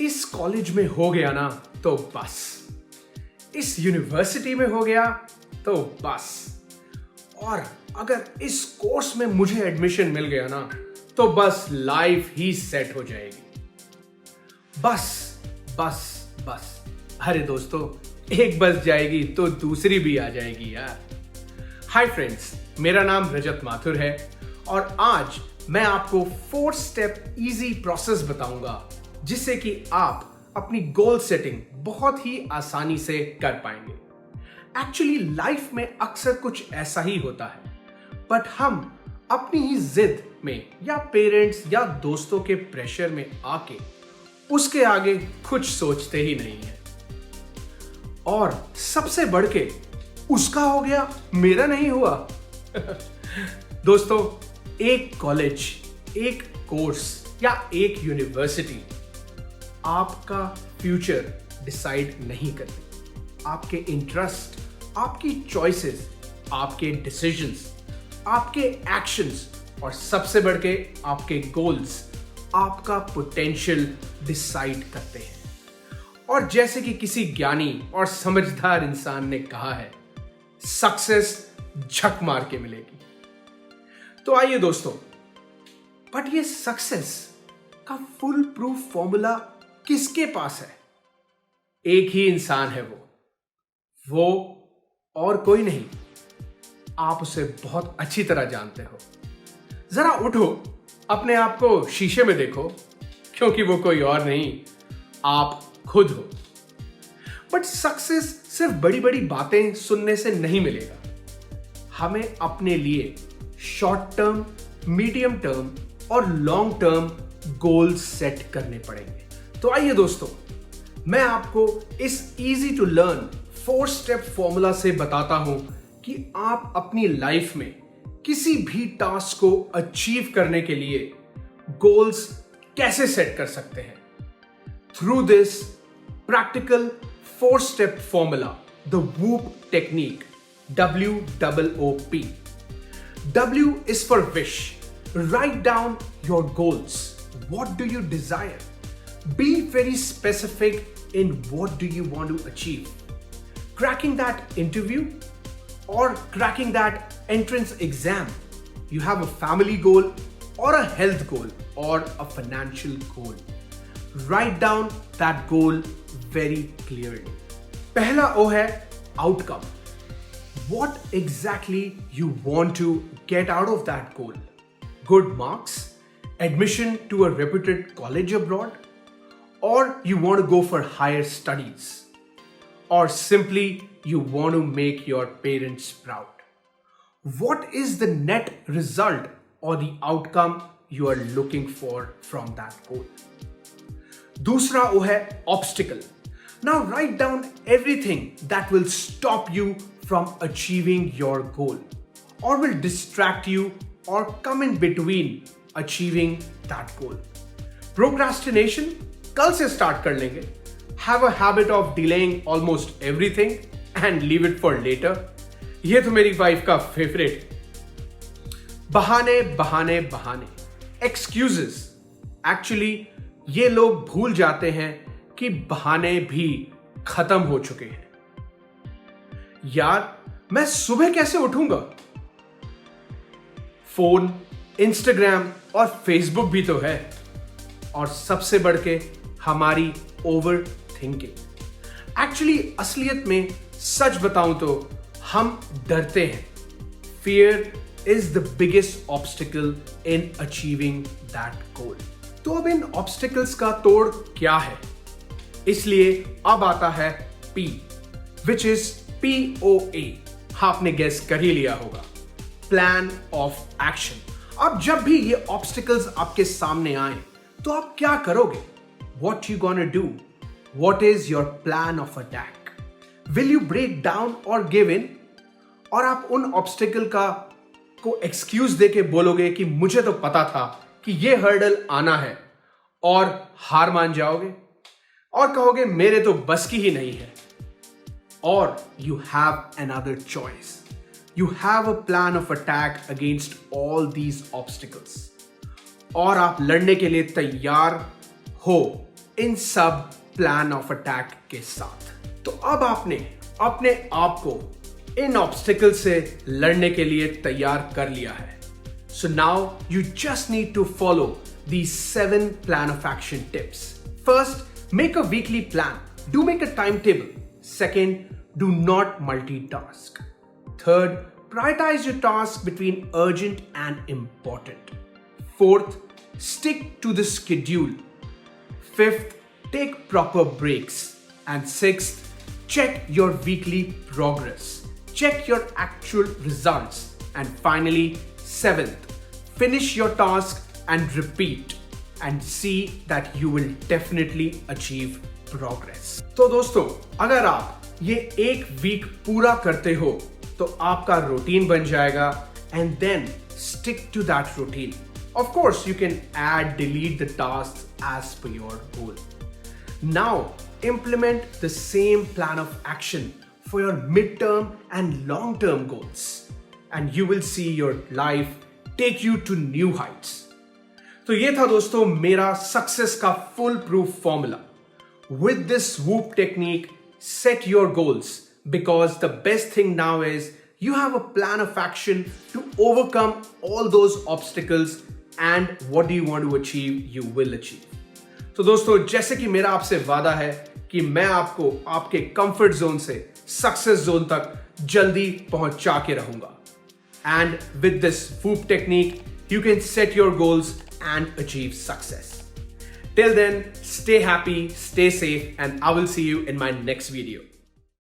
इस कॉलेज में हो गया ना तो बस, इस यूनिवर्सिटी में हो गया तो बस, और अगर इस कोर्स में मुझे एडमिशन मिल गया ना तो बस लाइफ ही सेट हो जाएगी। बस बस बस, अरे दोस्तों, एक बस जाएगी तो दूसरी भी आ जाएगी यार। हाय फ्रेंड्स, मेरा नाम रजत माथुर है और आज मैं आपको 4 स्टेप इजी प्रोसेस बताऊंगा जिससे कि आप अपनी गोल सेटिंग बहुत ही आसानी से कर पाएंगे। एक्चुअली लाइफ में अक्सर कुछ ऐसा ही होता है, बट हम अपनी ही जिद में या पेरेंट्स या दोस्तों के प्रेशर में आके उसके आगे कुछ सोचते ही नहीं है, और सबसे बढ़ के उसका हो गया, मेरा नहीं हुआ। दोस्तों, एक कॉलेज, एक कोर्स या एक यूनिवर्सिटी आपका फ्यूचर डिसाइड नहीं करती। आपके इंटरेस्ट, आपकी चॉइसेस, आपके डिसीजंस, आपके एक्शंस और सबसे बढ़ के आपके गोल्स आपका पोटेंशियल डिसाइड करते हैं। और जैसे कि किसी ज्ञानी और समझदार इंसान ने कहा है, सक्सेस झक मार के मिलेगी। तो आइए दोस्तों, बट ये सक्सेस का फुल प्रूफ फॉर्मूला किसके पास है? एक ही इंसान है, वो और कोई नहीं। आप उसे बहुत अच्छी तरह जानते हो। जरा उठो, अपने आप को शीशे में देखो, क्योंकि वो कोई और नहीं, आप खुद हो। बट सक्सेस सिर्फ बड़ी बड़ी बातें सुनने से नहीं मिलेगा। हमें अपने लिए शॉर्ट टर्म, मीडियम टर्म और लॉन्ग टर्म गोल्स सेट करने पड़ेंगे। तो आइए दोस्तों, मैं आपको इस easy to learn 4 step formula से बताता हूं कि आप अपनी लाइफ में किसी भी टास्क को अचीव करने के लिए गोल्स कैसे सेट कर सकते हैं। Through this practical 4 step formula, the whoop technique, WOOP. W is for wish. Write down your goals. What do you desire? Be very specific in what do you want to achieve. Cracking that interview or cracking that entrance exam. You have a family goal or a health goal or a financial goal. Write down that goal very clearly. पहला O है outcome. What exactly you want to get out of that goal? Good marks, admission to a reputed college abroad, or you want to go for higher studies, or simply you want to make your parents proud. What is the net result or the outcome you are looking for from that goal? दूसरा O है obstacle. Now write down everything that will stop you from achieving your goal or will distract you or come in between achieving that goal. Procrastination, कल से start कर लेंगे. Have a habit of delaying almost everything and leave it for later. ये तो मेरी wife का favourite. बहाने बहाने बहाने, excuses. Actually ये लोग भूल जाते हैं कि बहाने भी खत्म हो चुके हैं. यार, मैं सुबह कैसे उठूंगा? फोन, इंस्टाग्राम और फेसबुक भी तो है. और सबसे बढ़ के हमारी ओवर थिंकिंग. एक्चुअली असलियत में सच बताऊं तो हम डरते हैं. Fear is the biggest obstacle in achieving that goal. तो अब इन ऑब्स्टिकल्स का तोड़ क्या है? इसलिए अब आता है P, विच इज POA. आपने गेस कर ही लिया होगा, प्लान ऑफ एक्शन. अब जब भी ये ऑब्स्टिकल्स आपके सामने आए तो आप क्या करोगे? What you gonna do? What is your plan of attack? Will you break down or give in? और आप उन ऑब्स्टिकल को एक्सक्यूज देके बोलोगे कि मुझे तो पता था कि ये हर्डल आना है, और हार मान जाओगे और कहोगे मेरे तो बस की ही नहीं है. और you have another choice. You have a plan of attack against all these obstacles. और आप लड़ने के लिए तैयार हो इन सब प्लान ऑफ अटैक के साथ। तो अब आपने अपने आप को इन ऑब्स्टिकल से लड़ने के लिए तैयार कर लिया है। So now you just need to follow these 7 plan of action tips. First, make a weekly plan. Do make a timetable. Second, do not multitask. Third, prioritize your tasks between urgent and important. Fourth, stick to the schedule. Fifth, take proper breaks. And sixth, check your weekly progress. Check your actual results. And finally, seventh, finish your task and repeat and see that you will definitely achieve progress. तो दोस्तों, अगर आप ये एक week पूरा करते हो तो आपका रूटीन बन जाएगा and then stick to that routine. Of course, you can add, delete the tasks as per your goal. Now, implement the same plan of action for your midterm and long-term goals and you will see your life take you to new heights. तो ये था दोस्तों मेरा success का full proof formula. With this वूप technique set your goals because the best thing now is you have a plan of action to overcome all those obstacles and what do you want to achieve you will achieve. तो दोस्तों जैसे कि मेरा आपसे वादा है कि मैं आपको आपके कंफर्ट जोन से सक्सेस जोन तक जल्दी पहुंचा के रहूंगा। एंड विद दिस वूप technique you can set your goals and achieve success. Till then, stay happy, stay safe, and I will see you in my next video.